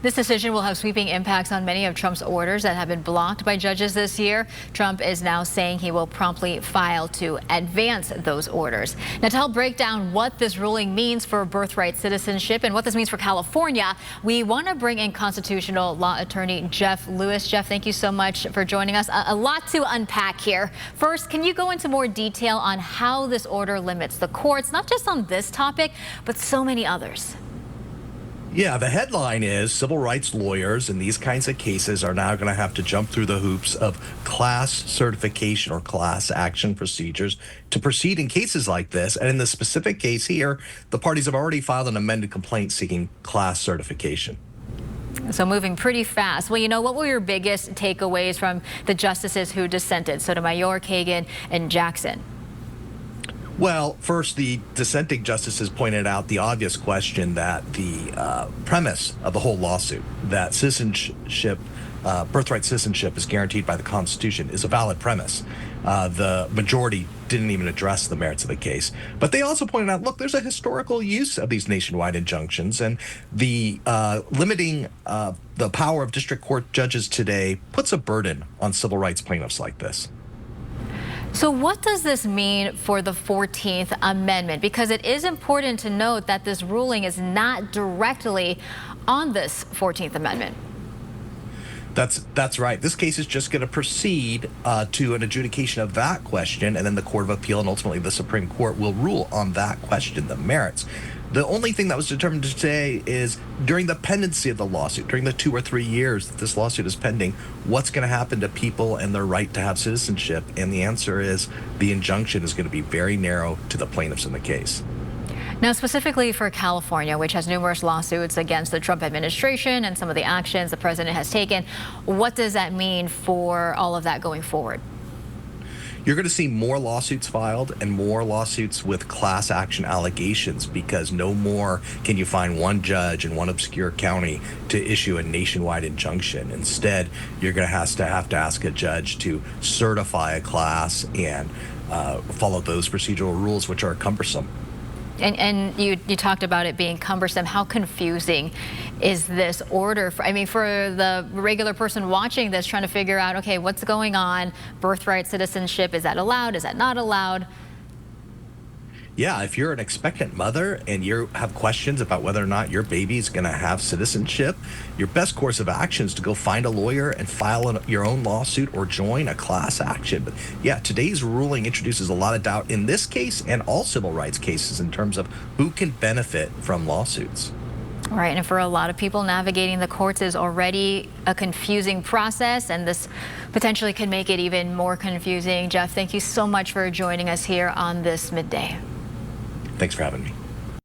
This decision will have sweeping impacts on many of Trump's orders that have been blocked by judges this year. Trump is now saying he will promptly file to advance those orders. Now, to help break down what this ruling means for birthright citizenship and what this means for California, we want to bring in constitutional law attorney Jeff Lewis. Jeff, thank you so much for joining us. A lot to unpack here. First, can you go into more detail on how this order limits the courts, not just on this topic, but so many others? Yeah, the headline is civil rights lawyers in these kinds of cases are now going to have to jump through the hoops of class certification or class action procedures to proceed in cases like this. And in the specific case here, the parties have already filed an amended complaint seeking class certification. So moving pretty fast. Well, what were your biggest takeaways from the justices who dissented? Sotomayor, Kagan, and Jackson. Well, first, the dissenting justices pointed out the obvious question that the premise of the whole lawsuit, that citizenship, birthright citizenship is guaranteed by the Constitution, is a valid premise. The majority didn't even address the merits of the case. But they also pointed out, look, there's a historical use of these nationwide injunctions, and the limiting the power of district court judges today puts a burden on civil rights plaintiffs like this. So what does this mean for the 14th Amendment? Because it is important to note that this ruling is not directly on this 14th Amendment. That's right. This case is just going to proceed to an adjudication of that question, and then the Court of Appeal and ultimately the Supreme Court will rule on that question, the merits. The only thing that was determined today is during the pendency of the lawsuit, during the 2 or 3 years that this lawsuit is pending, what's going to happen to people and their right to have citizenship? And the answer is the injunction is going to be very narrow to the plaintiffs in the case. Now, specifically for California, which has numerous lawsuits against the Trump administration and some of the actions the president has taken, what does that mean for all of that going forward? You're going to see more lawsuits filed and more lawsuits with class action allegations, because no more can you find one judge in one obscure county to issue a nationwide injunction. Instead, you're going to have to ask a judge to certify a class and follow those procedural rules, which are cumbersome. And you talked about it being cumbersome. How confusing is this order? For the regular person watching this, trying to figure out, okay, what's going on? Birthright citizenship, is that allowed? Is that not allowed? Yeah, if you're an expectant mother and you have questions about whether or not your baby's going to have citizenship, your best course of action is to go find a lawyer and file your own lawsuit or join a class action. But yeah, today's ruling introduces a lot of doubt in this case and all civil rights cases in terms of who can benefit from lawsuits. Right, and for a lot of people, navigating the courts is already a confusing process, and this potentially could make it even more confusing. Jeff, thank you so much for joining us here on this midday. Thanks for having me.